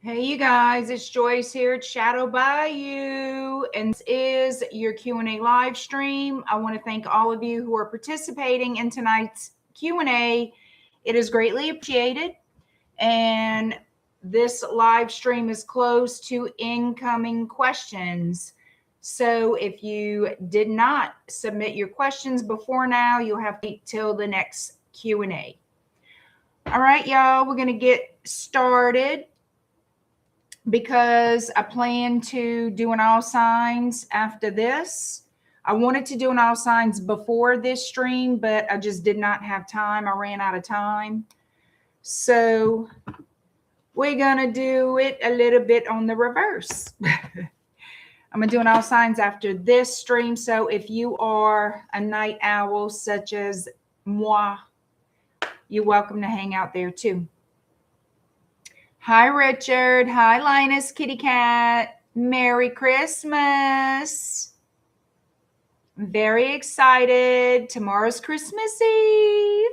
Hey, you guys, it's Joyce here at Shadow Bayou, and this is your Q&A live stream. I want to thank all of you who are participating in tonight's Q&A. It is greatly appreciated, and this live stream is close to incoming questions. So if you did not submit your questions before now, you'll have to wait till the next Q&A. All right, y'all, we're going to get started, because I plan to do an all signs after this. I wanted to do an all signs before this stream, but I just did not have time. I ran out of time. So we're going to do it a little bit on the reverse. I'm going to do an all signs after this stream. So if you are a night owl such as moi, you're welcome to hang out there too. Hi, Richard. Hi, Linus Kitty Cat. Merry Christmas. I'm very excited. Tomorrow's Christmas Eve.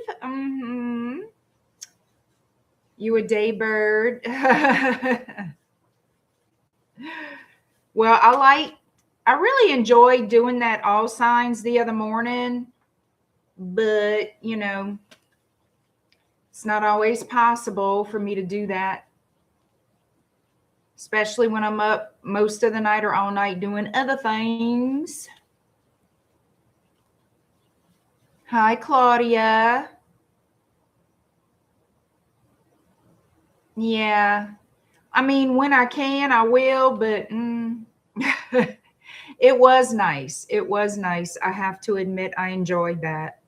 You a day bird. Well, I really enjoyed doing that all signs the other morning, but you know, it's not always possible for me to do that, especially when I'm up most of the night or all night doing other things. Hi, Claudia. Yeah. I mean, when I can, I will, but it was nice. It was nice. I have to admit, I enjoyed that.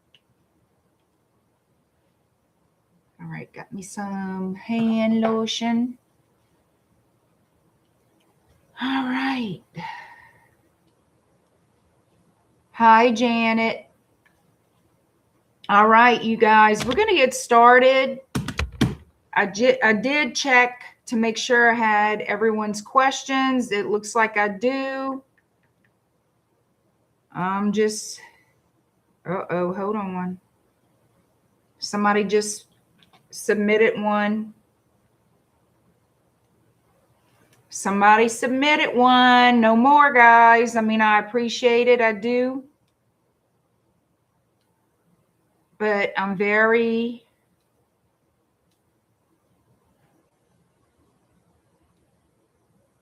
All right, got me some hand lotion. All right. Hi, Janet. All right, you guys, we're going to get started. I did check to make sure I had everyone's questions. It looks like I do. I'm just, hold on one. Somebody just submitted one. Somebody submitted one. No more, guys. I mean, I appreciate it. I do. But I'm very...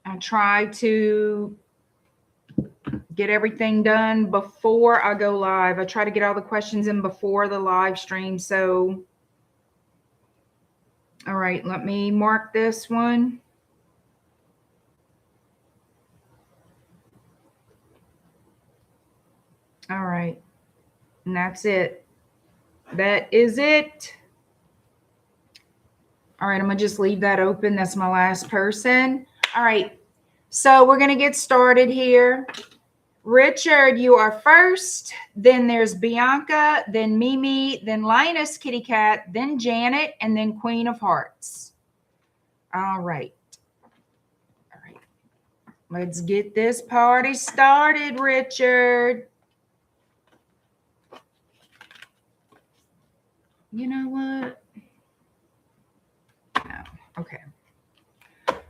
I try to get everything done before I go live. I try to get all the questions in before the live stream. So, all right, let me mark this one. All right, and that's it. That is it. All right, I'm gonna just leave that open. That's my last person. All right, so we're gonna get started here. Richard, you are first. Then there's Bianca, then Mimi, then Linus Kitty Cat, then Janet, and then Queen of Hearts. All right. All right. Let's get this party started, Richard. You know what? No. Okay.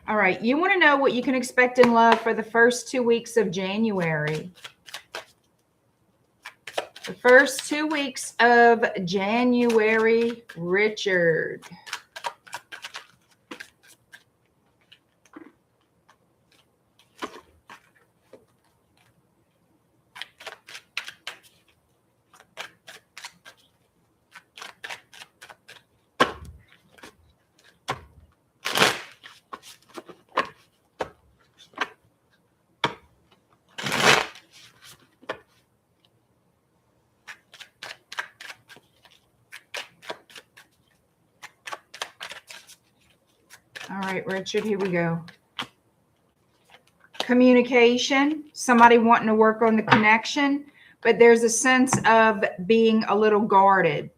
All right. You want to know what you can expect in love for the first 2 weeks of January. The first 2 weeks of January, Richard. All right, Richard, here we go. Communication, somebody wanting to work on the connection, but there's a sense of being a little guarded.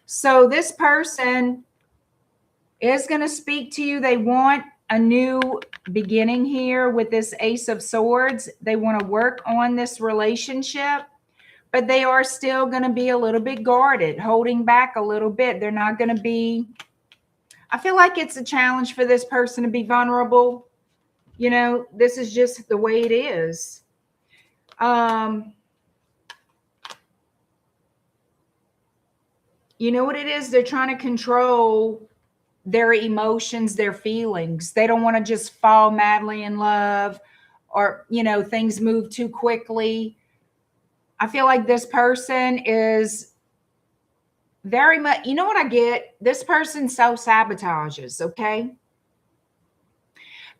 So this person is going to speak to you. They want a new beginning here with this Ace of Swords. They want to work on this relationship, but they are still going to be a little bit guarded, holding back a little bit. They're not going to be... I feel like it's a challenge for this person to be vulnerable. You know, this is just the way it is. You know what it is? They're trying to control their emotions, their feelings. They don't want to just fall madly in love, or, you know, things move too quickly. I feel like this person is very much, you know what I get? This person self-sabotages, okay?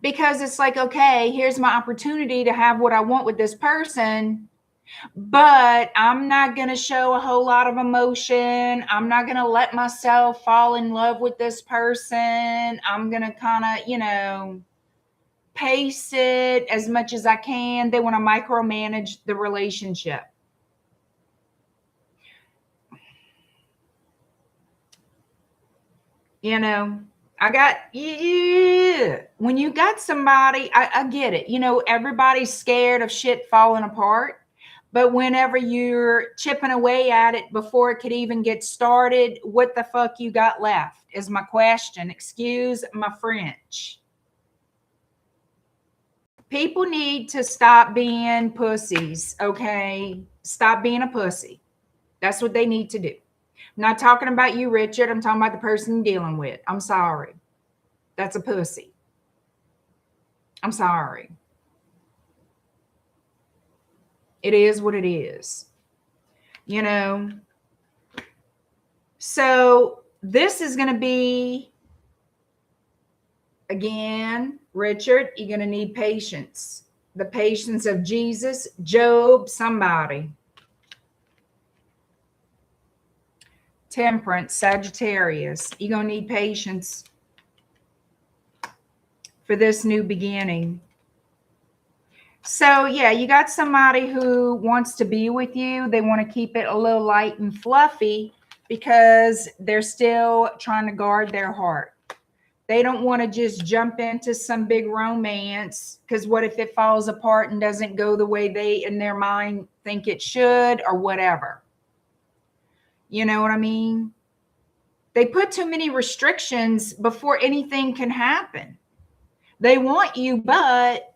Because it's like, okay, here's my opportunity to have what I want with this person, but I'm not going to show a whole lot of emotion. I'm not going to let myself fall in love with this person. I'm going to kind of, you know, pace it as much as I can. They want to micromanage the relationship. You know, when you got somebody, I get it. You know, everybody's scared of shit falling apart. But whenever you're chipping away at it before it could even get started, what the fuck you got left is my question. Excuse my French. People need to stop being pussies, okay? Stop being a pussy. That's what they need to do. I'm not talking about you, Richard. I'm talking about the person you're dealing with. I'm sorry. That's a pussy. I'm sorry. It is what it is. You know? So this is going to be, again, Richard, you're going to need patience. The patience of Jesus, Job, somebody. Temperance, Sagittarius. You're going to need patience for this new beginning. So, yeah, you got somebody who wants to be with you. They want to keep it a little light and fluffy because they're still trying to guard their heart. They don't want to just jump into some big romance, because what if it falls apart and doesn't go the way they in their mind think it should, or whatever? You know what I mean? They put too many restrictions before anything can happen. They want you, but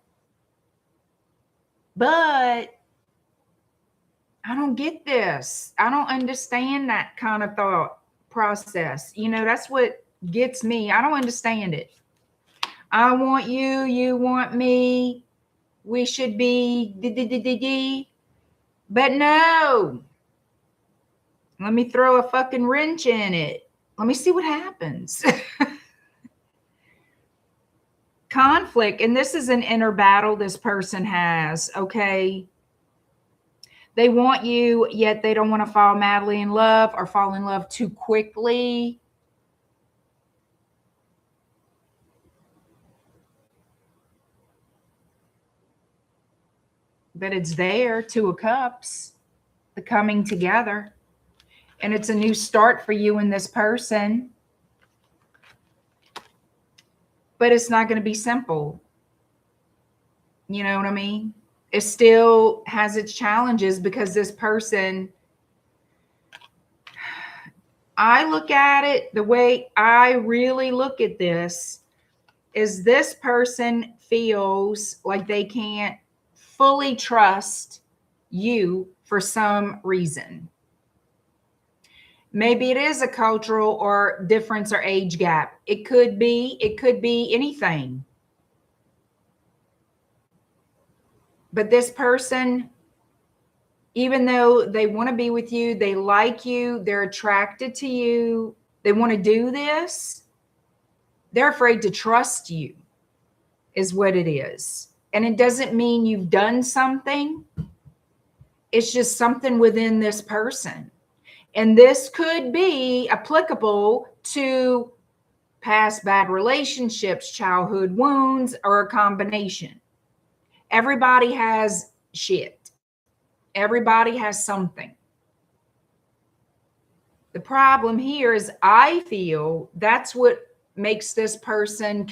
I don't get this. I don't understand that kind of thought process. You know, that's what gets me. I don't understand it. I want you, you want me. We should be but no. Let me throw a fucking wrench in it. Let me see what happens. Conflict, and this is an inner battle this person has, okay? They want you, yet they don't want to fall madly in love or fall in love too quickly. But it's there, Two of Cups, the coming together. And it's a new start for you and this person. But it's not going to be simple. You know what I mean? It still has its challenges because this person, I look at it, the way I really look at this is this person feels like they can't fully trust you for some reason. Maybe it is a cultural or difference or age gap. It could be anything. But this person, even though they want to be with you, they like you, they're attracted to you, they want to do this, they're afraid to trust you, is what it is. And it doesn't mean you've done something. It's just something within this person. And this could be applicable to past bad relationships, childhood wounds, or a combination. Everybody has shit. Everybody has something. The problem here is I feel that's what makes this person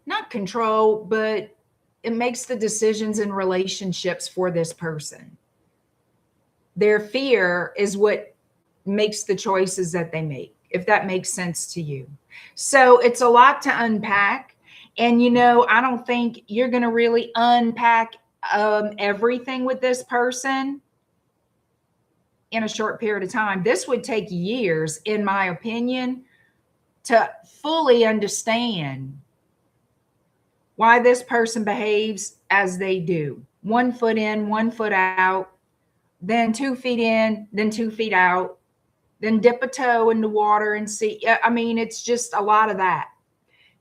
not control, but it makes the decisions in relationships for this person. Their fear is what makes the choices that they make. if that makes sense to you. So it's a lot to unpack. And, I don't think you're going to really unpack everything with this person in a short period of time. This would take years, in my opinion, to fully understand why this person behaves as they do. 1 foot in, 1 foot out, then 2 feet in, then 2 feet out, then dip a toe in the water and see. I mean, it's just a lot of that.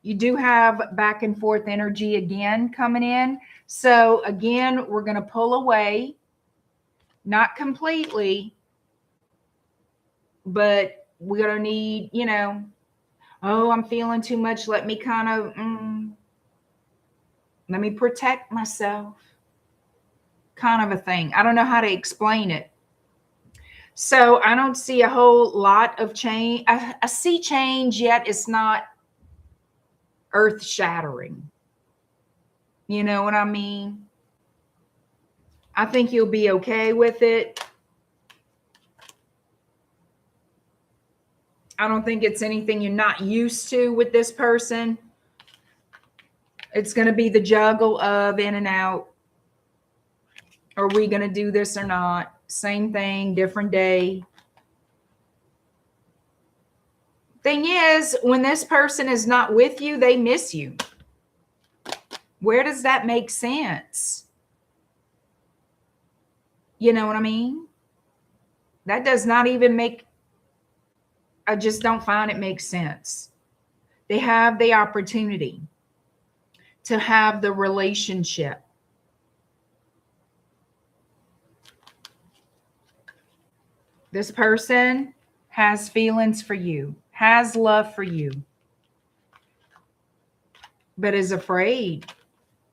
You do have back and forth energy again coming in. So again, we're going to pull away, not completely, but we're going to need, oh, I'm feeling too much. Let me kind of, let me protect myself, kind of a thing. I don't know how to explain it. So I don't see a whole lot of change. I see change, yet it's not earth shattering. You know what I mean? I think you'll be okay with it. I don't think it's anything you're not used to with this person. It's going to be the juggle of in and out. Are we going to do this or not? Same thing, different day. Thing is, when this person is not with you, they miss you. Where does that make sense? You know what I mean? That does not even make, I just don't find it makes sense. They have the opportunity to have the relationship. This person has feelings for you, has love for you, but is afraid.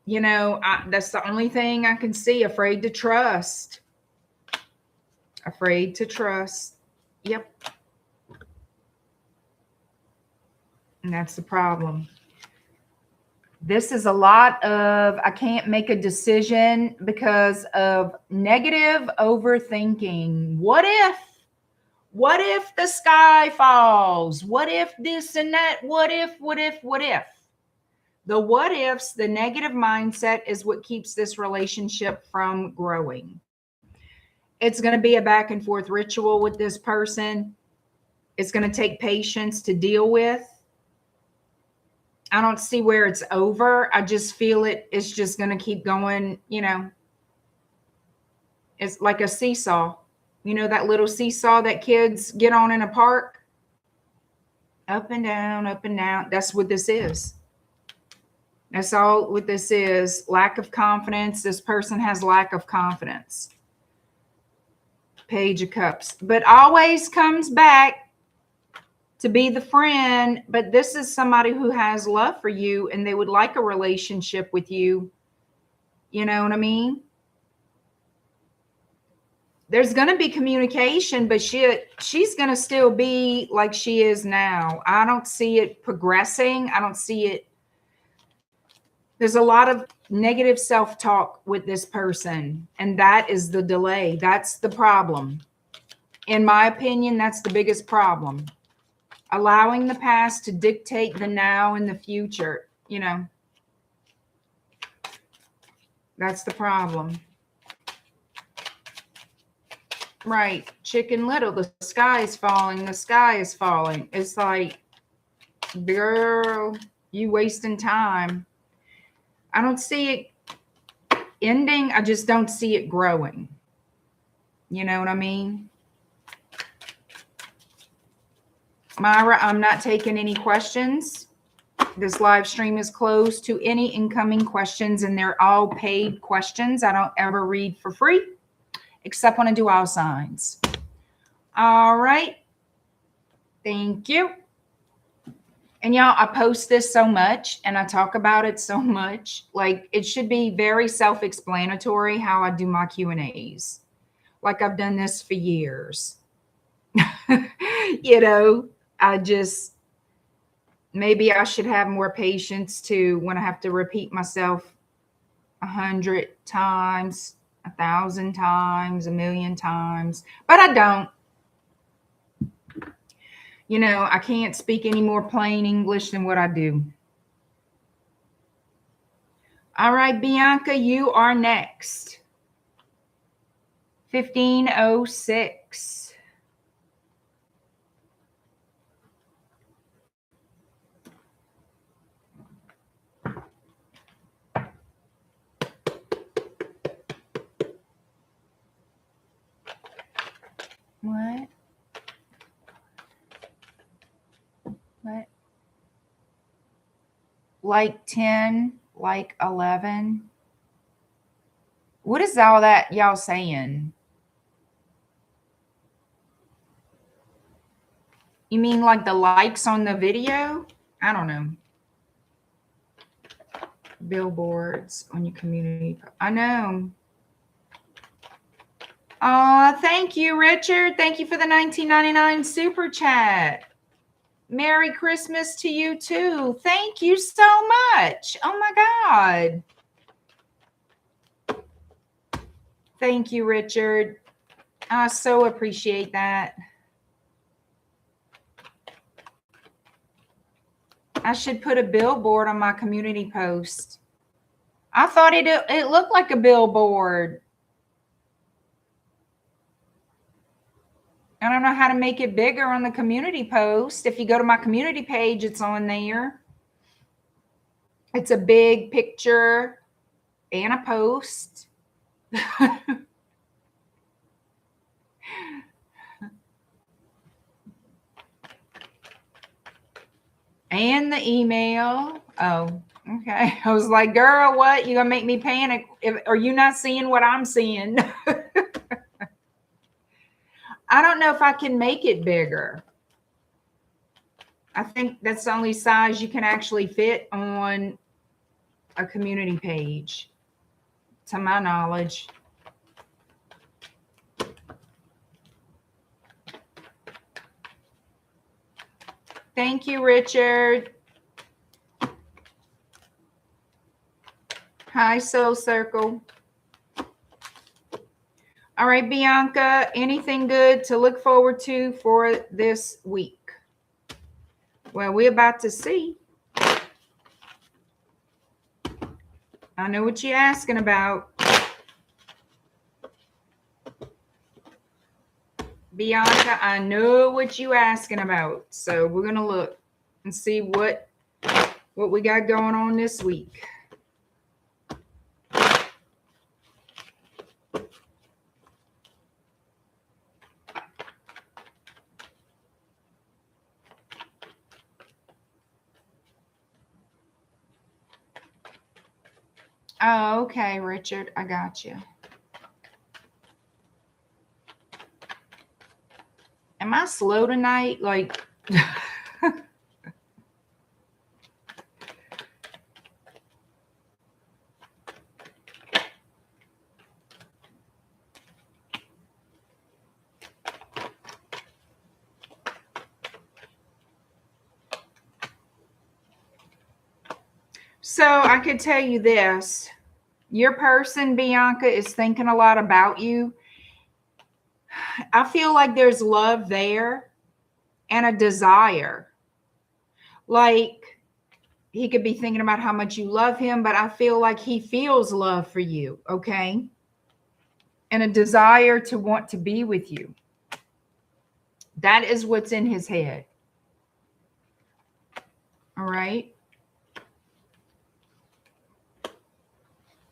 That's the only thing I can see. Afraid to trust. Afraid to trust. Yep. And that's the problem. This is a lot of, I can't make a decision because of negative overthinking. What if? What if the sky falls? What if this and that? What if? The what ifs, the negative mindset is what keeps this relationship from growing. It's going to be a back and forth ritual with this person. It's going to take patience to deal with. I don't see where it's over. I just feel it's just going to keep going, It's like a seesaw. That little seesaw that kids get on in a park? Up and down, up and down. That's what this is. That's all what this is. Lack of confidence. This person has lack of confidence. Page of Cups. But always comes back to be the friend. But this is somebody who has love for you and they would like a relationship with you. You know what I mean? There's going to be communication, but she's going to still be like she is now. I don't see it progressing. I don't see it. There's a lot of negative self-talk with this person, and that is the delay. That's the problem. In my opinion, that's the biggest problem. Allowing the past to dictate the now and the future, That's the problem. Right. Chicken Little, the sky is falling. The sky is falling. It's like, girl, you wasting time. I don't see it ending. I just don't see it growing. You know what I mean? Myra, I'm not taking any questions. This live stream is closed to any incoming questions, and they're all paid questions. I don't ever read for free, except when I do all signs. All right. Thank you. And y'all, I post this so much and I talk about it so much. Like, it should be very self-explanatory how I do my Q&As. Like, I've done this for years. Maybe I should have more patience too when I have to repeat myself 100 times, 1,000 times, 1,000,000 times, but I don't. You know, I can't speak any more plain English than what I do. All right, Bianca, you are next. 1506. What? What? Like 10, like 11. What is all that y'all saying? You mean like the likes on the video? I don't know. Billboards on your community. I know. Oh, thank you, Richard. Thank you for the $19.99 super chat. Merry Christmas to you too. Thank you so much. Oh my God. Thank you, Richard. I so appreciate that. I should put a billboard on my community post. I thought it looked like a billboard. I don't know how to make it bigger on the community post. If you go to my community page, it's on there. It's a big picture and a post. And the email. Oh, okay. I was like, girl, what? You gonna make me panic? Are you not seeing what I'm seeing? I don't know if I can make it bigger. I think that's the only size you can actually fit on a community page, to my knowledge. Thank you, Richard. Hi, Soul Circle. All right, Bianca, anything good to look forward to for this week? Well, we're about to see. I know what you're asking about. Bianca, I know what you're asking about. So we're going to look and see what we got going on this week. Oh, okay, Richard. I got you. Am I slow tonight? Like, so I could tell you this. Your person, Bianca, is thinking a lot about you. I feel like there's love there and a desire. Like, he could be thinking about how much you love him, but I feel like he feels love for you, okay? And a desire to want to be with you. That is what's in his head. All right?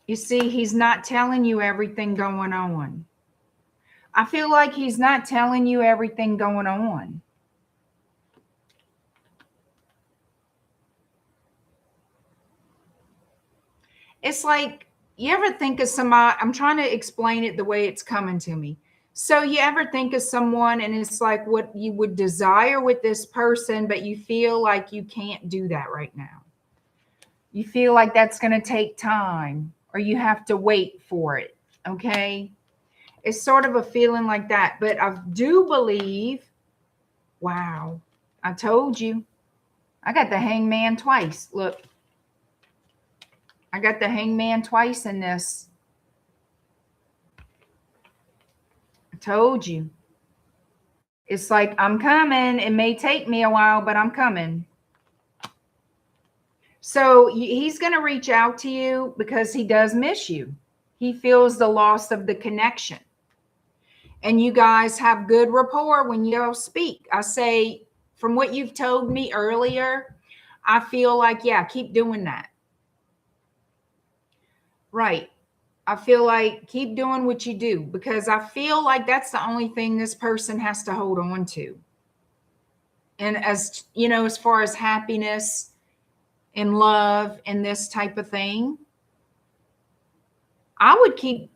You see, he's not telling you everything going on. I feel like he's not telling you everything going on. It's like, you ever think of somebody, I'm trying to explain it the way it's coming to me. So you ever think of someone and it's like what you would desire with this person, but you feel like you can't do that right now. You feel like that's going to take time or you have to wait for it. Okay. It's sort of a feeling like that, but I do believe, wow, I told you, I got the hangman twice. Look, I got the hangman twice in this. I told you. It's like, I'm coming. It may take me a while, but I'm coming. So he's going to reach out to you because he does miss you. He feels the loss of the connection. And you guys have good rapport when y'all speak. I say, from what you've told me earlier, I feel like, yeah, keep doing that. Right. I feel like keep doing what you do, because I feel like that's the only thing this person has to hold on to. And as you know, as far as happiness and love and this type of thing, I would keep,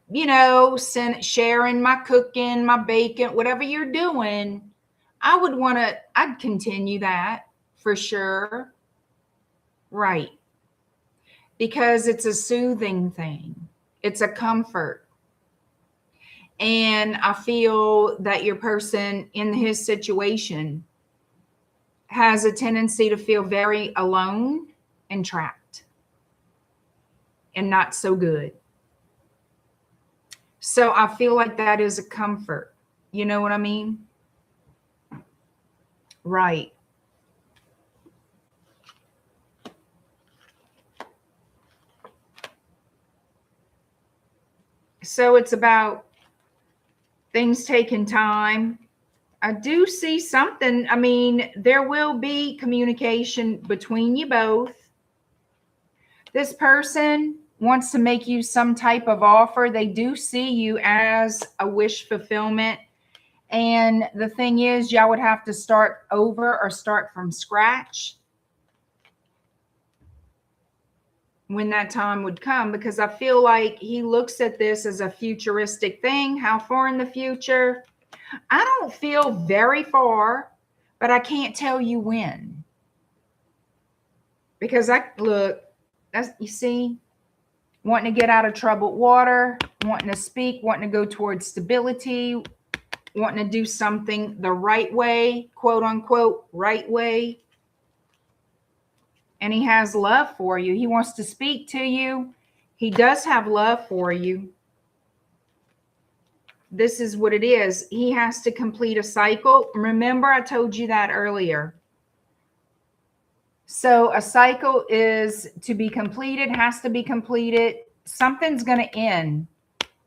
sharing my cooking, my baking, whatever you're doing. I'd continue that for sure. Right. Because it's a soothing thing. It's a comfort. And I feel that your person in his situation has a tendency to feel very alone and trapped and not so good. So I feel like that is a comfort. You know what I mean? Right. So it's about things taking time. I do see something. I mean, there will be communication between you both. This person wants to make you some type of offer. They do see you as a wish fulfillment. And the thing is, y'all would have to start over or start from scratch when that time would come, because I feel like he looks at this as a futuristic thing. How far in the future? I don't feel very far, but I can't tell you when. Because that's, you see, wanting to get out of troubled water, wanting to speak, wanting to go towards stability, wanting to do something the right way, quote unquote, right way. And he has love for you. He wants to speak to you. He does have love for you. This is what it is. He has to complete a cycle. Remember, I told you that earlier. So a cycle is to be completed, has to be completed. Something's going to end.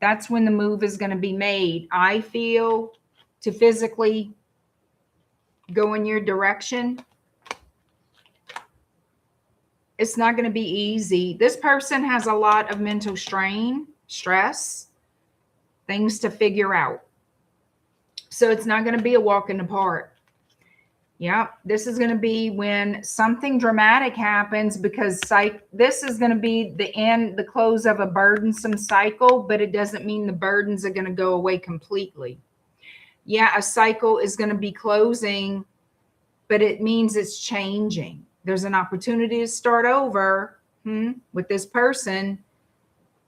That's when the move is going to be made. I feel, to physically go in your direction. It's not going to be easy. This person has a lot of mental strain, stress, things to figure out. So it's not going to be a walk in the park. Yeah, this is going to be when something dramatic happens, because this is going to be the end, the close of a burdensome cycle, but it doesn't mean the burdens are going to go away completely. Yeah, a cycle is going to be closing, but it means it's changing. There's an opportunity to start over with this person,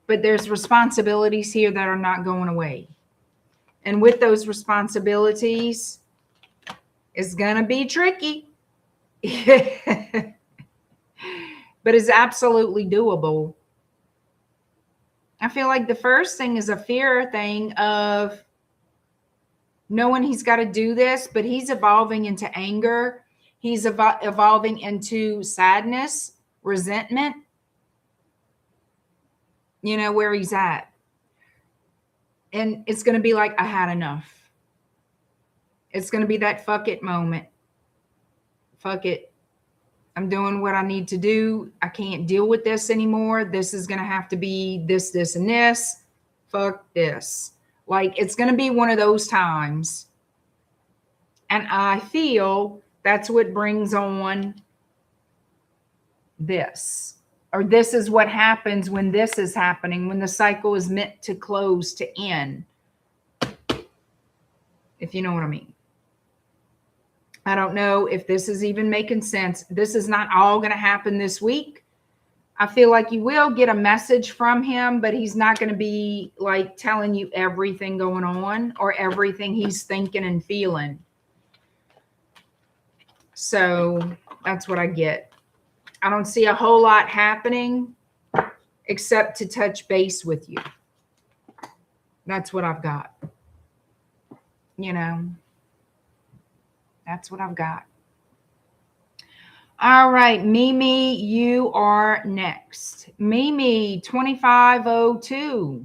but there's responsibilities here that are not going away. And with those responsibilities, it's going to be tricky, but it's absolutely doable. I feel like the first thing is a fear thing of knowing he's got to do this, but he's evolving into anger. He's evolving into sadness, resentment, where he's at. And it's going to be like, I had enough. It's going to be that fuck it moment. Fuck it. I'm doing what I need to do. I can't deal with this anymore. This is going to have to be this, this, and this. Fuck this. Like, it's going to be one of those times. And I feel that's what brings on this. Or this is what happens when this is happening, when the cycle is meant to close, to end. If you know what I mean. I don't know if this is even making sense. This is not all going to happen this week. I feel like you will get a message from him, but he's not going to be like telling you everything going on or everything he's thinking and feeling. So that's what I get. I don't see a whole lot happening except to touch base with you. That's what I've got. That's what I've got. All right, Mimi, you are next. Mimi, 2502.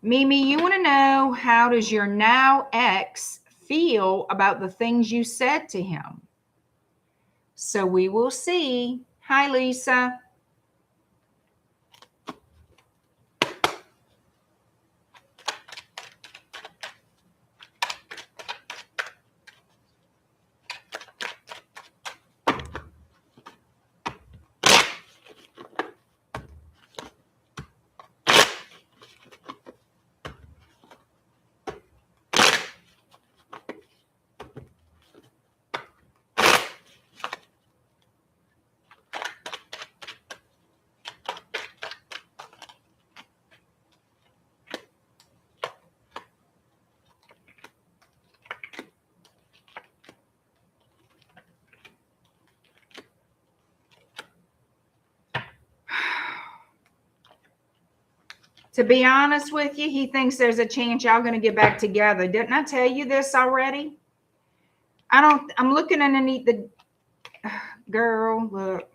Mimi, you want to know, how does your now ex feel about the things you said to him? So we will see. Hi, Lisa. To be honest with you, he thinks there's a chance y'all going to get back together. Didn't I tell you this already? I'm looking underneath the girl. Look.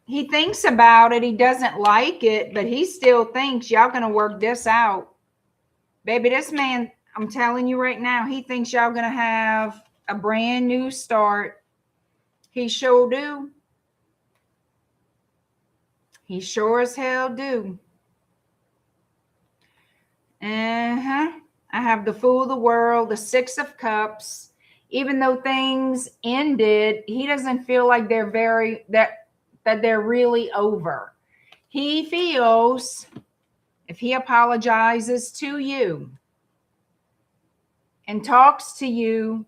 He thinks about it. He doesn't like it, but he still thinks y'all going to work this out. Baby, this man, I'm telling you right now, he thinks y'all going to have a brand new start. He sure do. He sure as hell do. I have the Fool of the World, the Six of Cups. Even though things ended, he doesn't feel like they're that they're really over. He feels if he apologizes to you and talks to you,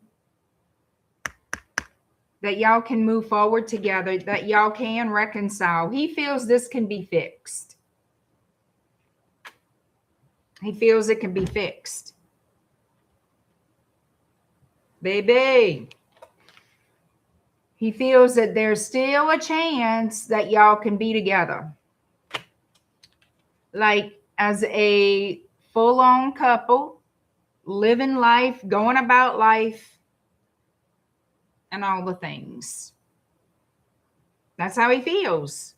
that y'all can move forward together, that y'all can reconcile. He feels this can be fixed. He feels it can be fixed. Baby, he feels that there's still a chance that y'all can be together. Like as a full-on couple, living life, going about life, and all the things. That's how he feels.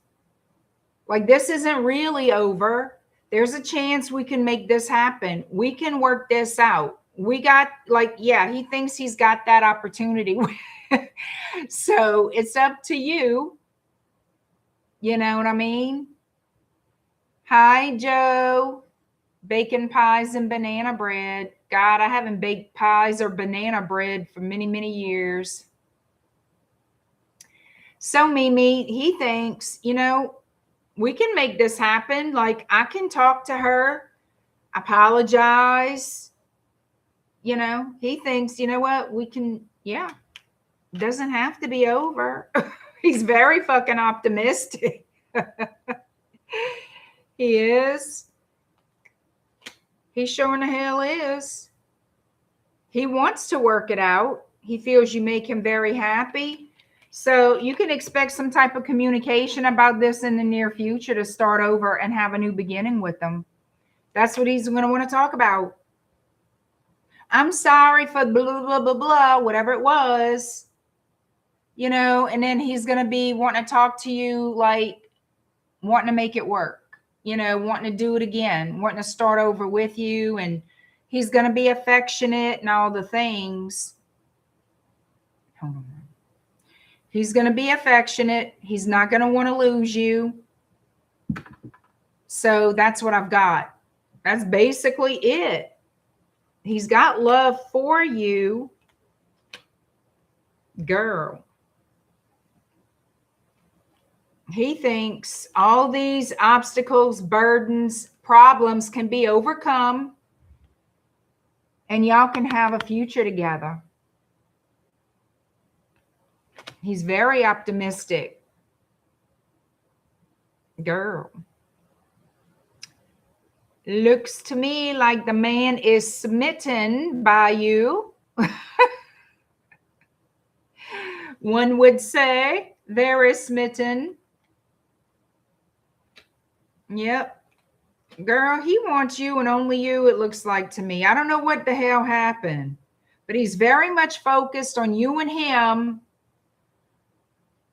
Like this isn't really over. There's a chance we can make this happen. We can work this out. We got, like, yeah, he thinks he's got that opportunity. So it's up to you. You know what I mean? Hi, Joe. Bacon pies and banana bread. God, I haven't baked pies or banana bread for many, many years. So Mimi, he thinks, you know, we can make this happen. Like I can talk to her, apologize. You know, he thinks, you know what, we can, yeah, doesn't have to be over. He's very fucking optimistic. He is. He sure in the hell is. He wants to work it out. He feels you make him very happy. So you can expect some type of communication about this in the near future to start over and have a new beginning with them. That's what he's going to want to talk about. I'm sorry for blah, blah, blah, blah, whatever it was, you know, and then he's going to be wanting to talk to you, like wanting to make it work, you know, wanting to do it again, wanting to start over with you. And he's going to be affectionate and all the things. Hold on. He's going to be affectionate. He's not going to want to lose you. So that's what I've got. That's basically it. He's got love for you, girl. He thinks all these obstacles, burdens, problems can be overcome and y'all can have a future together. He's very optimistic. Girl. Looks to me like the man is smitten by you. One would say very smitten. Yep. Girl, he wants you and only you, it looks like to me. I don't know what the hell happened, but he's very much focused on you and him.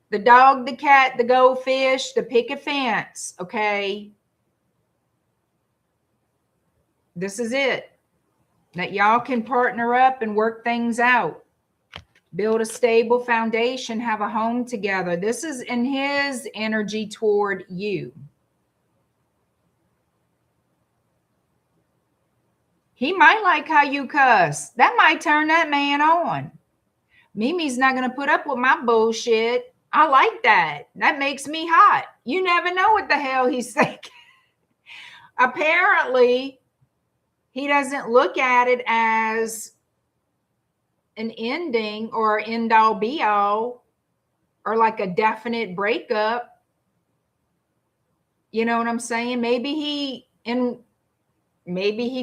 The dog, the cat, the goldfish, the picket fence, okay? This is it. That y'all can partner up and work things out. Build a stable foundation, have a home together. This is in his energy toward you. He might like how you cuss. That might turn that man on. Mimi's not going to put up with my bullshit. I like that. That makes me hot. You never know what the hell he's thinking. Apparently, he doesn't look at it as an ending or end all be all or like a definite breakup. You know what I'm saying? Maybe he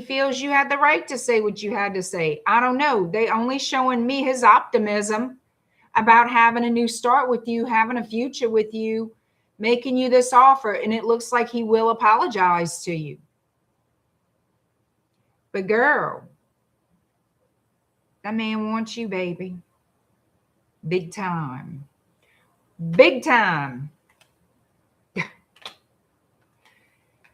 feels you had the right to say what you had to say. I don't know. They only showing me his optimism about having a new start with you, having a future with you, making you this offer. And it looks like he will apologize to you. But girl, that man wants you, baby. Big time. Big time.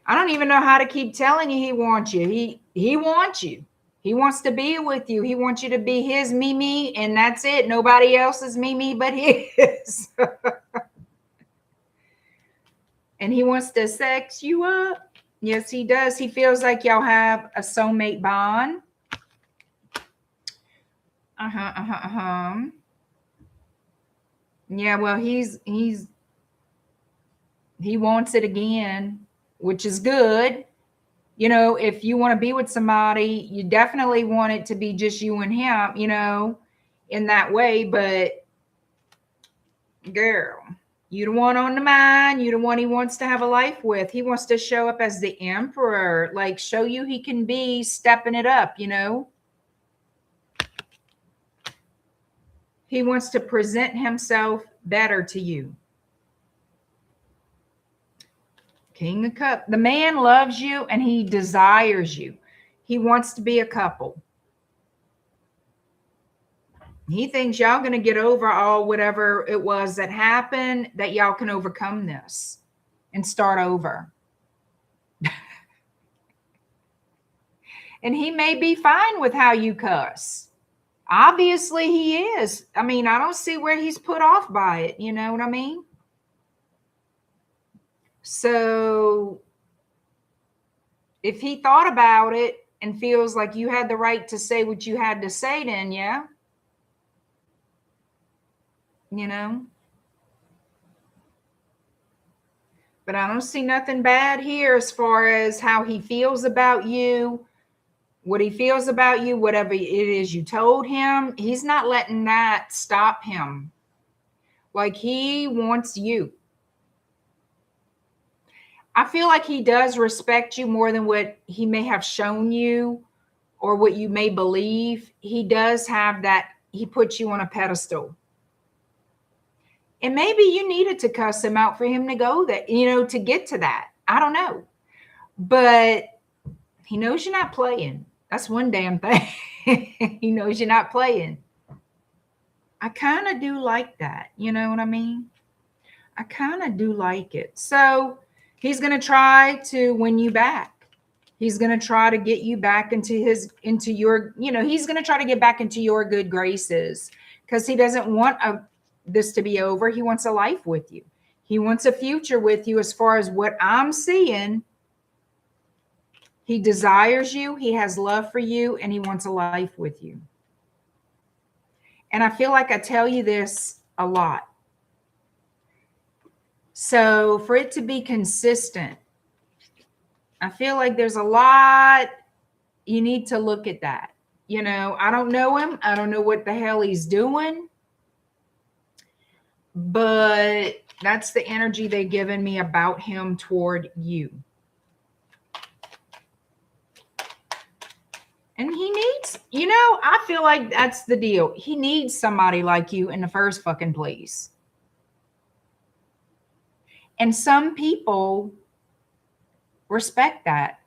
I don't even know how to keep telling you he wants you. He wants you. He wants to be with you. He wants you to be his Mimi, and that's it. Nobody else's Mimi but his. And he wants to sex you up. Yes, he does. He feels like y'all have a soulmate bond. Yeah, well, he wants it again, which is good. You know, if you want to be with somebody, you definitely want it to be just you and him, you know, in that way. But girl, you the one on the mind. You the one he wants to have a life with. He wants to show up as the emperor, like show you he can be stepping it up, you know. He wants to present himself better to you. King of Cups. The man loves you and he desires you. He wants to be a couple. He thinks y'all going to get over all whatever it was that happened, that y'all can overcome this and start over. And he may be fine with how you cuss. Obviously he is. I mean, I don't see where he's put off by it. You know what I mean? So if he thought about it and feels like you had the right to say what you had to say, then yeah. You know? But I don't see nothing bad here as far as how he feels about you, what he feels about you, whatever it is you told him. He's not letting that stop him. Like he wants you. I feel like he does respect you more than what he may have shown you or what you may believe. He does have that. He puts you on a pedestal. And maybe you needed to cuss him out for him to go there, you know, to get to that. I don't know. But he knows you're not playing. That's one damn thing. He knows you're not playing. I kind of do like that. You know what I mean? I kind of do like it. So he's going to try to win you back. He's going to try to get you back into your, you know, he's going to try to get back into your good graces because he doesn't want this to be over. He wants a life with you. He wants a future with you as far as what I'm seeing. He desires you. He has love for you and he wants a life with you. And I feel like I tell you this a lot. So for it to be consistent, I feel like there's a lot you need to look at that. You know, I don't know him. I don't know what the hell he's doing. But that's the energy they're giving me about him toward you. And he needs, you know, I feel like that's the deal. He needs somebody like you in the first fucking place. And some people respect that.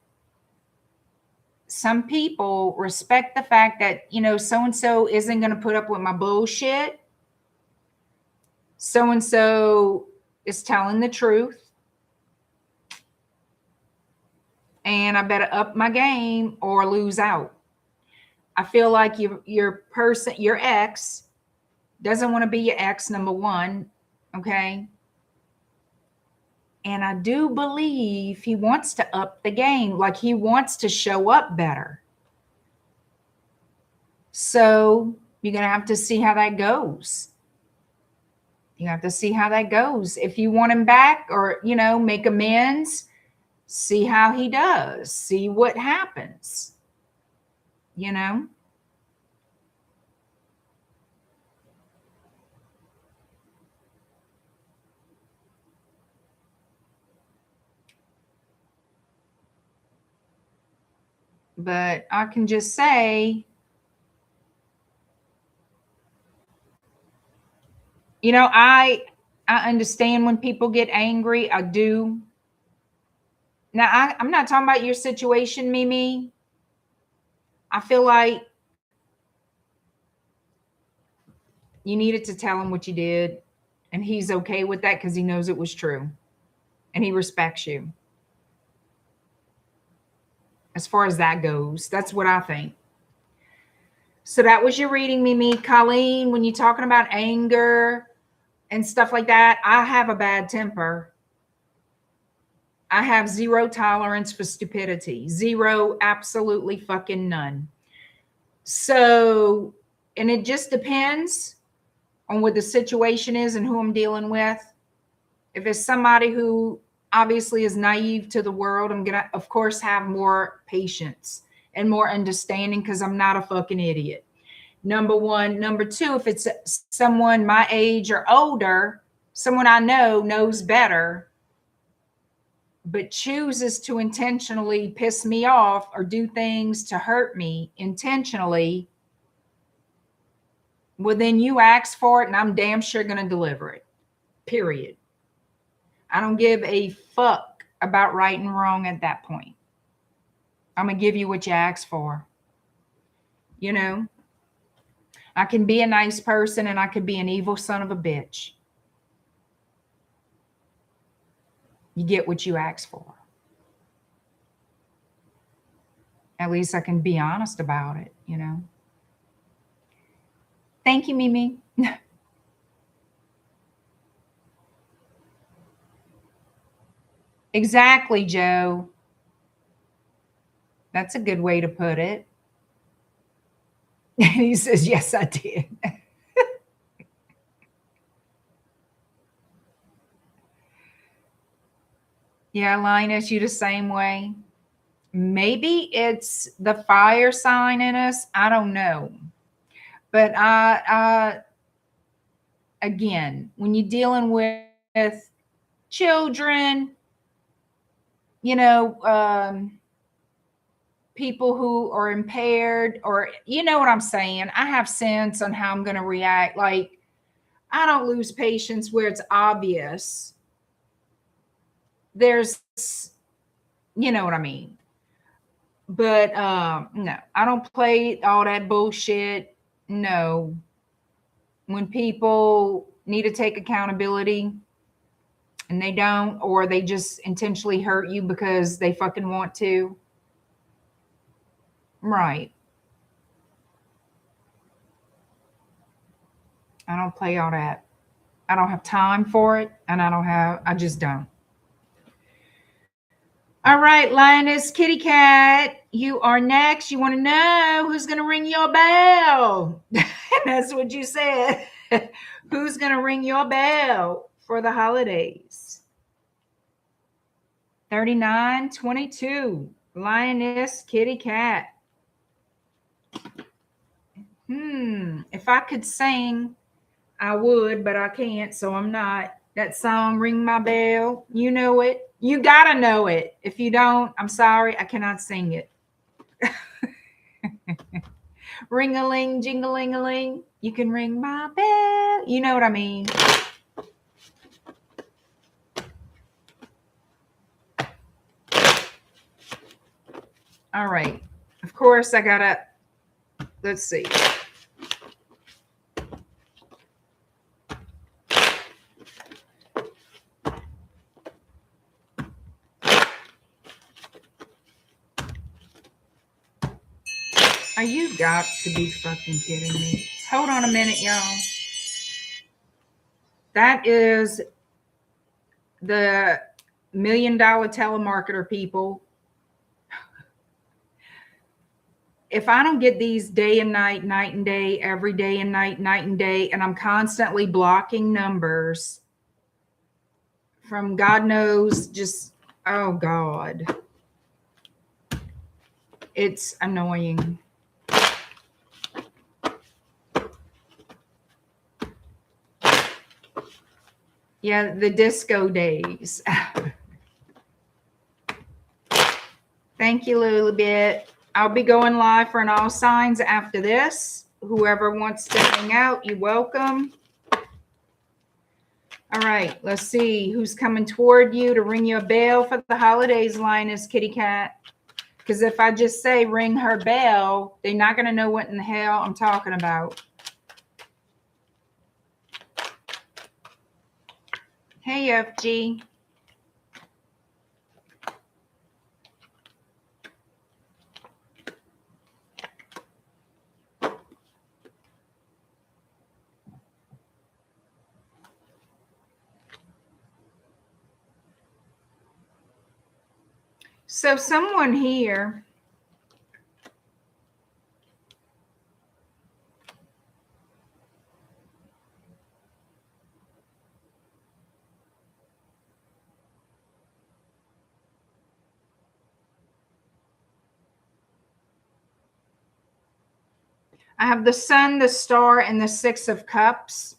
some people respect the fact that, you know, so-and-so isn't going to put up with my bullshit. So-and-so is telling the truth. And I better up my game or lose out. I feel like your ex doesn't want to be your ex, number one. Okay. And I do believe he wants to up the game. Like he wants to show up better. So you're going to have to see how that goes. You have to see how that goes. If you want him back or, you know, make amends, see how he does. See what happens. You know? But I can just say, you know, I understand when people get angry. I do. Now, I'm not talking about your situation, Mimi. I feel like you needed to tell him what you did, and he's okay with that because he knows it was true, and he respects you. As far as that goes, that's what I think. So that was your reading, Mimi. Colleen, when you're talking about anger and stuff like that, I have a bad temper. I have zero tolerance for stupidity. Zero, absolutely fucking none. So, and it just depends on what the situation is and who I'm dealing with. If it's somebody who obviously is naive to the world, I'm going to, of course, have more patience and more understanding because I'm not a fucking idiot. Number one. Number two, if it's someone my age or older, someone I know knows better, but chooses to intentionally piss me off or do things to hurt me intentionally, well, then you ask for it and I'm damn sure going to deliver it. Period. I don't give a fuck about right and wrong at that point. I'm going to give you what you asked for. You know, I can be a nice person and I could be an evil son of a bitch. You get what you asked for. At least I can be honest about it, you know. Thank you, Mimi. Exactly, Joe. That's a good way to put it. He says, yes, I did. Yeah, Linus, you the same way. Maybe it's the fire sign in us. I don't know. But again, when you're dealing with children, you know, people who are impaired, or you know what I'm saying, I have sense on how I'm going to react. Like, I don't lose patience where it's obvious. There's, you know what I mean. But no, I don't play all that bullshit. No. When people need to take accountability and they don't, or they just intentionally hurt you because they fucking want to. Right. I don't play all that. I don't have time for it, and I just don't. All right, Lioness Kitty Cat, you are next. You want to know who's going to ring your bell? That's what you said. Who's going to ring your bell for the holidays? 3922, Lioness Kitty Cat. If I could sing, I would, but I can't, so I'm not. That song, Ring My Bell, you know it. You gotta know it. If you don't, I'm sorry, I cannot sing it. Ring-a-ling, jing-a-ling-a-ling, you can ring my bell. You know what I mean. All right. Of Of course, I gotta, let's see. Are you got to be fucking kidding me? Hold on a minute, y'all. That is the $1 million telemarketer people. If I don't get these day and night, night and day, every day and night, night and day, and I'm constantly blocking numbers from God knows, just, oh God. It's annoying. Yeah, the disco days. Thank you, Lilibet. I'll be going live for an all signs after this. Whoever wants to hang out, you're welcome. All right, let's see who's coming toward you to ring you a bell for the holidays, Linus Kitty Cat. Because if I just say ring her bell, they're not going to know what in the hell I'm talking about. Hey, FG. So someone here I have the Sun, the Star, and the Six of Cups.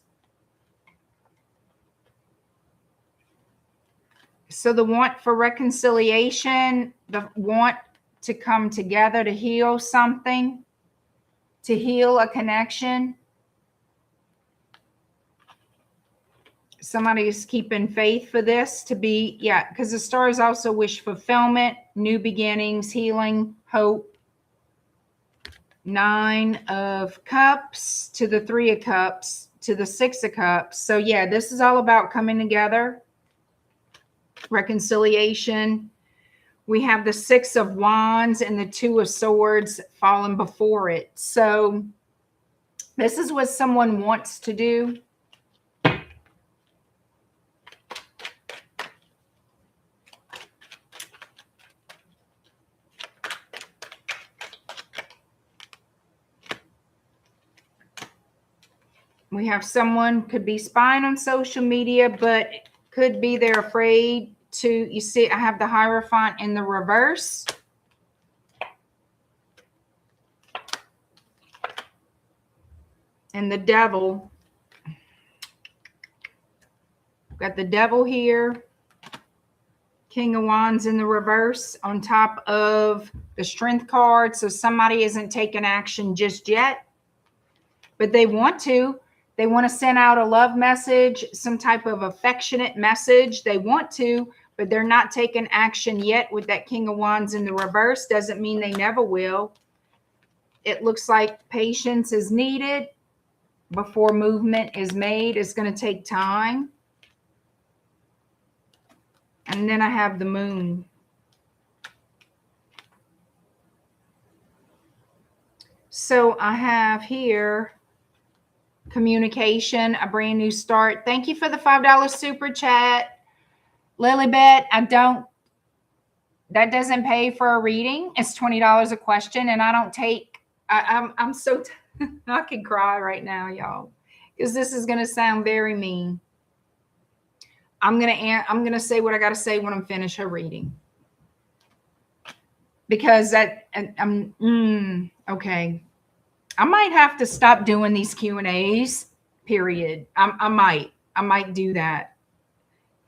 So the want for reconciliation, the want to come together to heal something, to heal a connection. Somebody is keeping faith for this to be, yeah, because the stars also wish fulfillment, new beginnings, healing, hope. 9 of Cups to the 3 of Cups to the 6 of Cups. So yeah, this is all about coming together, reconciliation. We have the 6 of Wands and the 2 of Swords falling before it. So this is what someone wants to do. We have someone could be spying on social media, but could be they're afraid to, you see, I have the Hierophant in the reverse. And the Devil. Got the Devil here. King of Wands in the reverse on top of the Strength card. So somebody isn't taking action just yet, but they want to. They want to send out a love message, some type of affectionate message. They want to, but they're not taking action yet with that King of Wands in the reverse. Doesn't mean they never will. It looks like patience is needed before movement is made. It's going to take time. And then I have the Moon. So I have here communication, a brand new start. Thank you for the $5 super chat. Lilibet, that doesn't pay for a reading. It's $20 a question, and I don't take, I'm so, I can cry right now, y'all, because this is going to sound very mean. I'm going to say what I got to say when I'm finished her reading. Because okay. I might have to stop doing these Q&As, period. I might do that.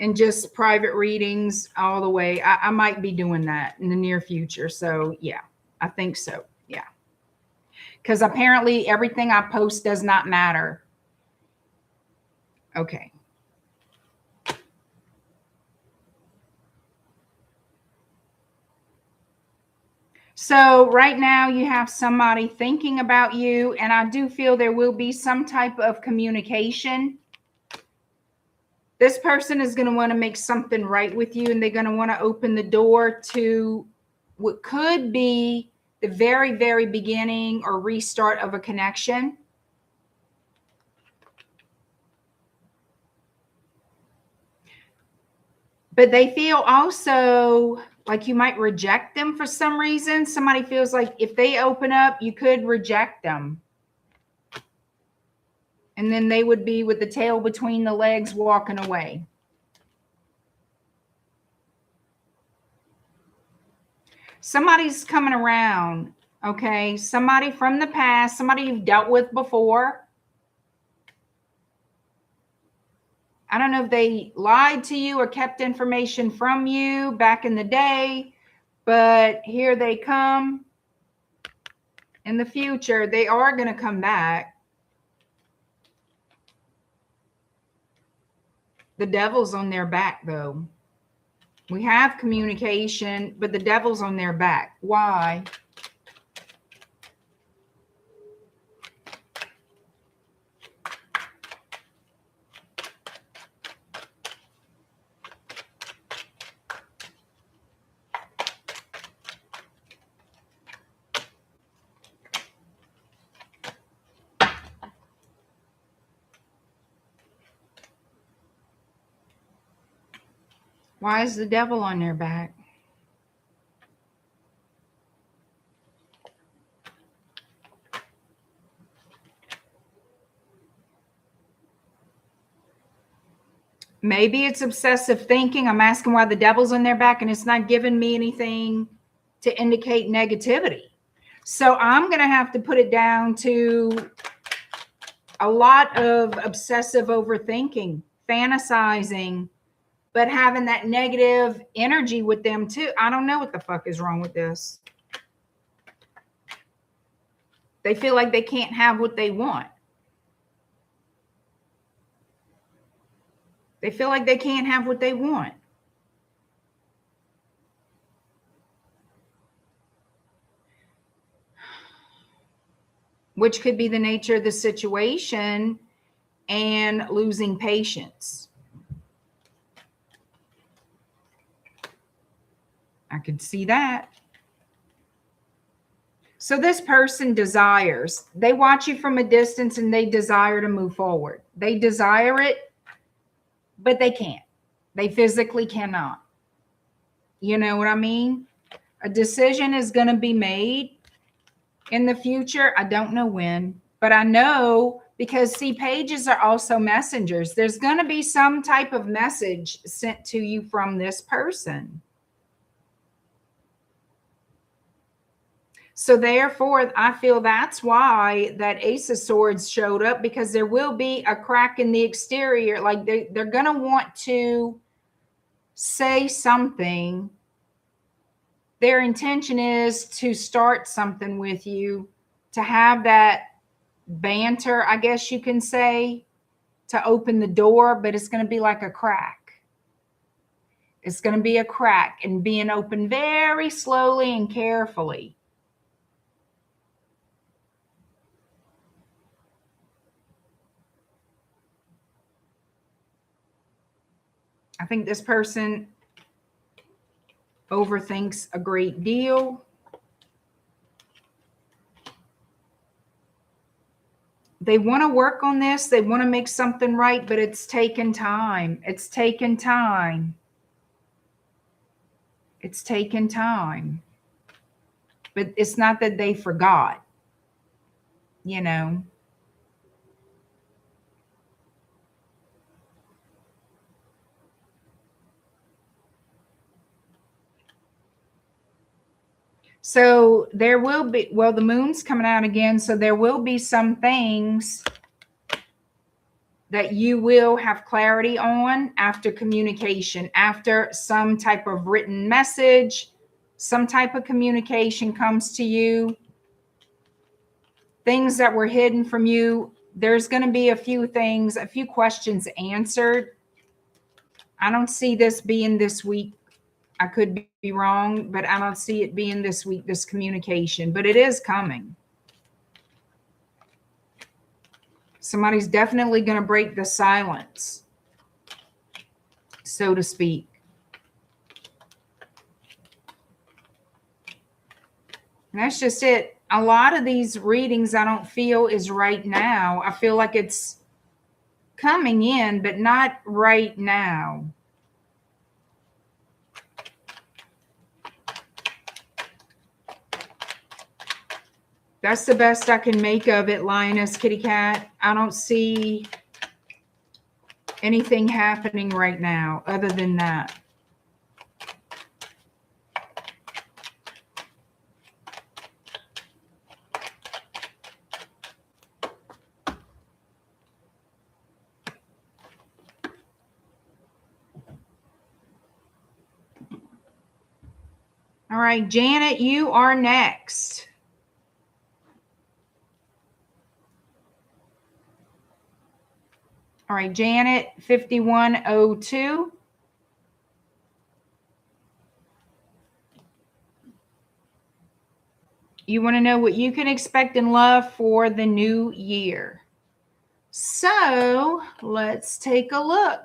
And just private readings all the way. I might be doing that in the near future. So yeah, I think so. Yeah. Because apparently everything I post does not matter. Okay. So right now you have somebody thinking about you, and I do feel there will be some type of communication. This person is going to want to make something right with you, and they're going to want to open the door to what could be the very, very beginning or restart of a connection. But they feel also like you might reject them for some reason. Somebody feels like if they open up, you could reject them. And then they would be with the tail between the legs walking away. Somebody's coming around, okay? Somebody from the past, somebody you've dealt with before. I don't know if they lied to you or kept information from you back in the day, but here they come. In the future, they are going to come back. The devil's on their back, though. We have communication, but the devil's on their back. Why? Why is the devil on their back? Maybe it's obsessive thinking. I'm asking why the devil's on their back, and it's not giving me anything to indicate negativity. So I'm going to have to put it down to a lot of obsessive overthinking, fantasizing, but having that negative energy with them too. I don't know what the fuck is wrong with this. They feel like they can't have what they want. They feel like they can't have what they want. Which could be the nature of the situation and losing patience. I could see that. So this person desires. They watch you from a distance and they desire to move forward. They desire it, but they can't. They physically cannot. You know what I mean? A decision is going to be made in the future. I don't know when, but I know because, see, pages are also messengers. There's going to be some type of message sent to you from this person. So therefore, I feel that's why that Ace of Swords showed up, because there will be a crack in the exterior. Like they're going to want to say something. Their intention is to start something with you, to have that banter, I guess you can say, to open the door, but it's going to be like a crack. It's going to be a crack and being opened very slowly and carefully. I think this person overthinks a great deal. They want to work on this. They want to make something right, but it's taken time. It's taken time. It's taken time. But it's not that they forgot, you know. So there will be, well, the moon's coming out again. So there will be some things that you will have clarity on after communication, after some type of written message, some type of communication comes to you, things that were hidden from you. There's going to be a few things, a few questions answered. I don't see this being this week. I could be wrong, but I don't see it being this week, this communication, but it is coming. Somebody's definitely going to break the silence, so to speak. And that's just it. A lot of these readings I don't feel is right now. I feel like it's coming in, but not right now. That's the best I can make of it, Lioness Kitty Cat. I don't see anything happening right now other than that. All right, Janet, you are next. All right, Janet, 5102. You want to know what you can expect in love for the new year. So let's take a look.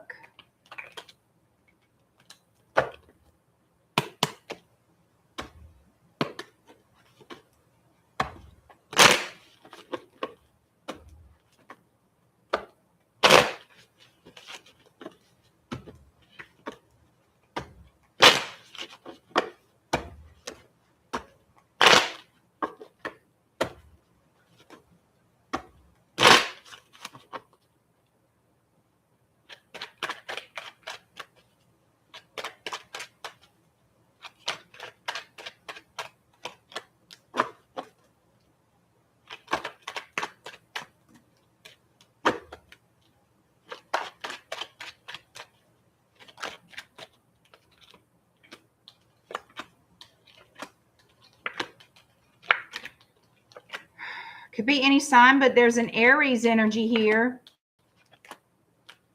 Could be any sign, but there's an Aries energy here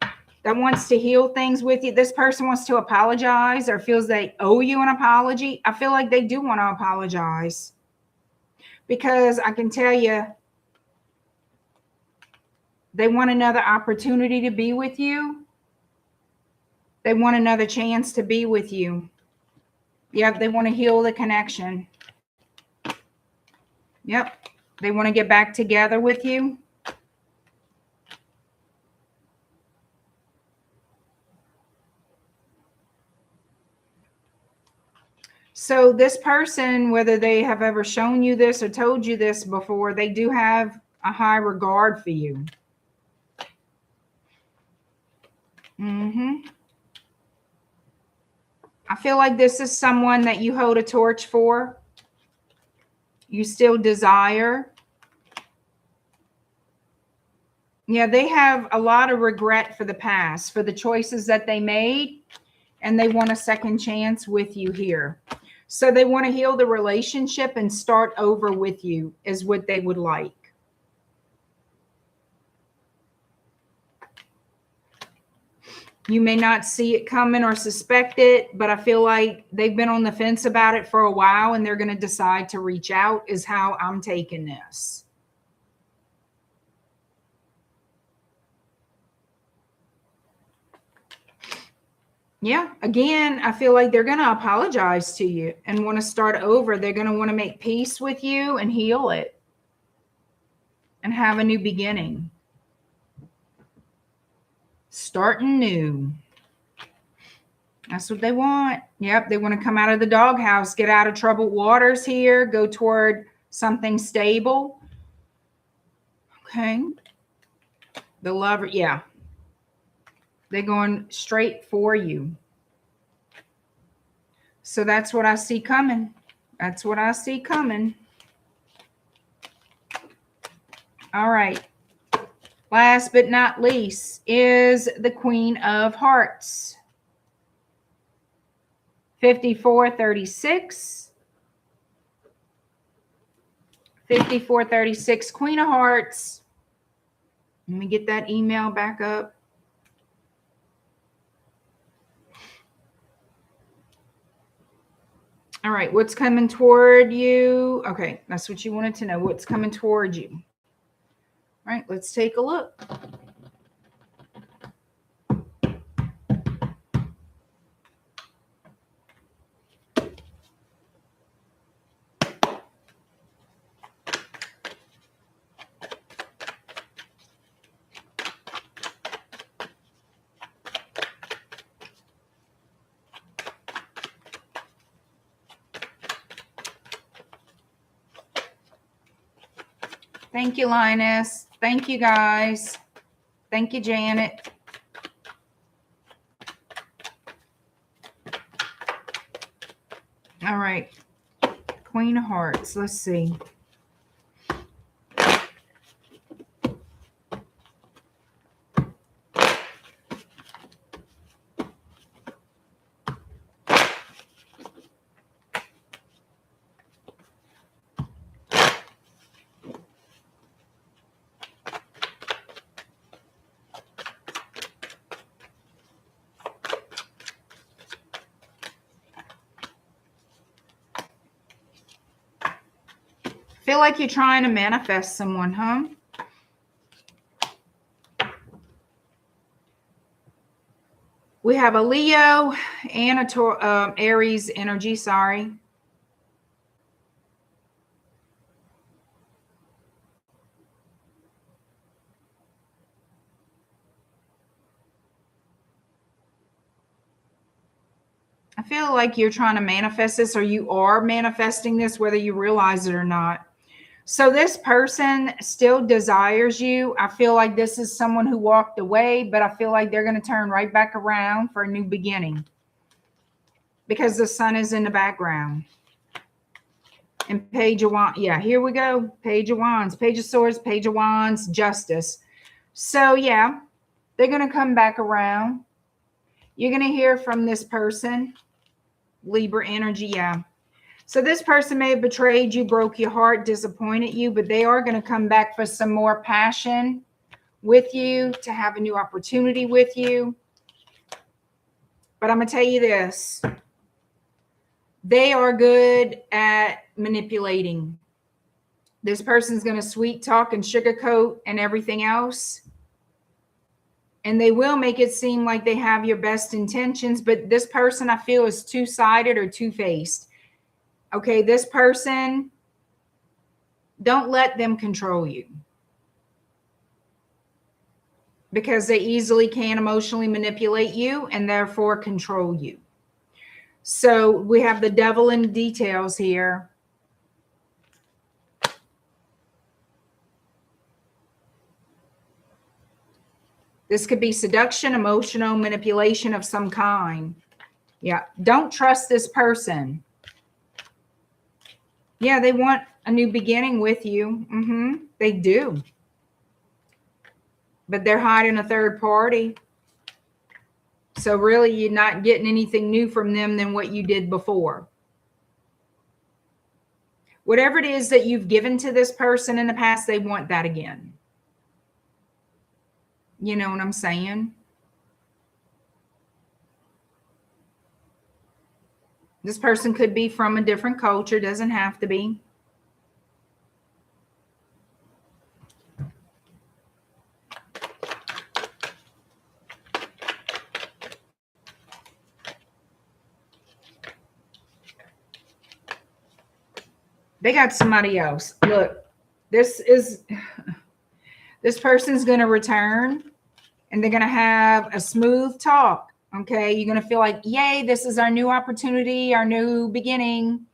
that wants to heal things with you. This person wants to apologize or feels they owe you an apology. I feel like they do want to apologize because I can tell you they want another opportunity to be with you. They want another chance to be with you. Yep, they want to heal the connection. Yep. They want to get back together with you. So this person, whether they have ever shown you this or told you this before, they do have a high regard for you. I feel like this is someone that you hold a torch for. You still desire. Yeah, they have a lot of regret for the past, for the choices that they made, and they want a second chance with you here. So they want to heal the relationship and start over with you is what they would like. You may not see it coming or suspect it, but I feel like they've been on the fence about it for a while and they're going to decide to reach out is how I'm taking this. Yeah, again, I feel like they're going to apologize to you and want to start over. They're going to want to make peace with you and heal it and have a new beginning. Starting new. That's what they want. Yep, they want to come out of the doghouse, get out of troubled waters here, go toward something stable. Okay. The lover, yeah. They're going straight for you. So that's what I see coming. That's what I see coming. All right. Last but not least is the Queen of Hearts. 5436. 5436, Queen of Hearts. Let me get that email back up. All right, what's coming toward you? Okay, that's what you wanted to know. What's coming toward you? All right, let's take a look. Thank you, Lioness. Thank you, guys. Thank you, Janet. All right. Queen of Hearts. Let's see. Feel like you're trying to manifest someone, huh? We have a Leo and a Aries energy, sorry. I feel like you're trying to manifest this, or you are manifesting this, whether you realize it or not. So this person still desires you. I feel like this is someone who walked away, but I feel like they're going to turn right back around for a new beginning because the sun is in the background. And Page of Wands. Yeah, here we go. Page of Wands, Page of Swords, Page of Wands, Justice. So yeah, they're going to come back around. You're going to hear from this person. Libra energy, yeah. So this person may have betrayed you, broke your heart, disappointed you, but they are going to come back for some more passion with you, to have a new opportunity with you. But I'm going to tell you this. They are good at manipulating. This person's going to sweet talk and sugarcoat and everything else. And they will make it seem like they have your best intentions, but this person, I feel, is two-sided or two-faced. Okay, this person, don't let them control you, because they easily can emotionally manipulate you and therefore control you. So we have the devil in details here. This could be seduction, emotional manipulation of some kind. Yeah, don't trust this person. Yeah, they want a new beginning with you. They do. But they're hiding a third party. So really, you're not getting anything new from them than what you did before. Whatever it is that you've given to this person in the past, they want that again. You know what I'm saying? This person could be from a different culture, doesn't have to be. They got somebody else. Look, this person's going to return, and they're going to have a smooth talk. Okay, you're going to feel like, yay, this is our new opportunity, our new beginning.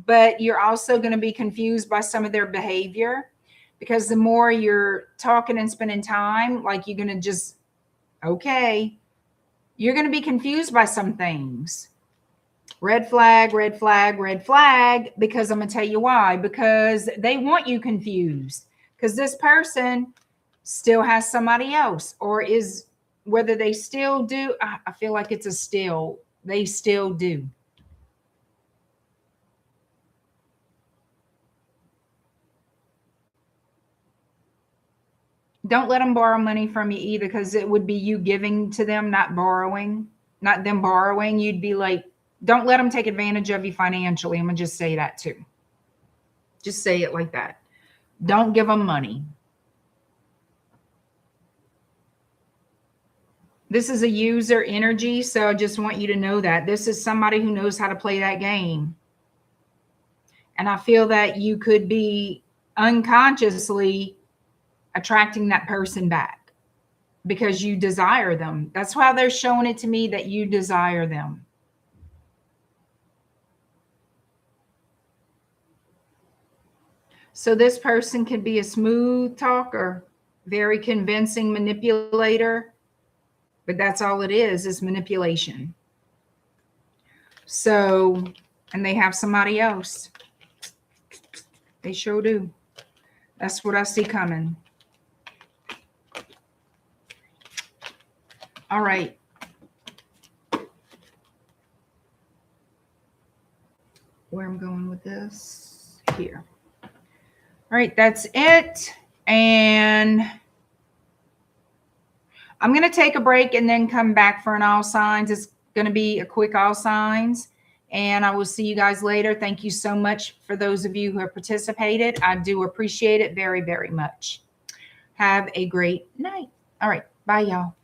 But you're also going to be confused by some of their behavior, because the more you're talking and spending time, like, you're going to just, okay, you're going to be confused by some things. Red flag, red flag, red flag, because I'm going to tell you why. Because they want you confused, because this person still has somebody else, or is, whether they still do, I feel like it's a still, they still do. Don't let them borrow money from you either, because it would be you giving to them, not borrowing, not them borrowing. You'd be like Don't let them take advantage of you financially. I'm going to just say that too. Just say it like that. Don't give them money. This is a user energy, so I just want you to know that. This is somebody who knows how to play that game. And I feel that you could be unconsciously attracting that person back because you desire them. That's why they're showing it to me, that you desire them. So this person could be a smooth talker, very convincing manipulator, but that's all it is manipulation. So, and they have somebody else. They sure do. That's what I see coming. All right. Where I'm going with this? Here. All right, that's it. And I'm going to take a break and then come back for an all signs. It's going to be a quick all signs. And I will see you guys later. Thank you so much for those of you who have participated. I do appreciate it very, very much. Have a great night. All right. Bye, y'all.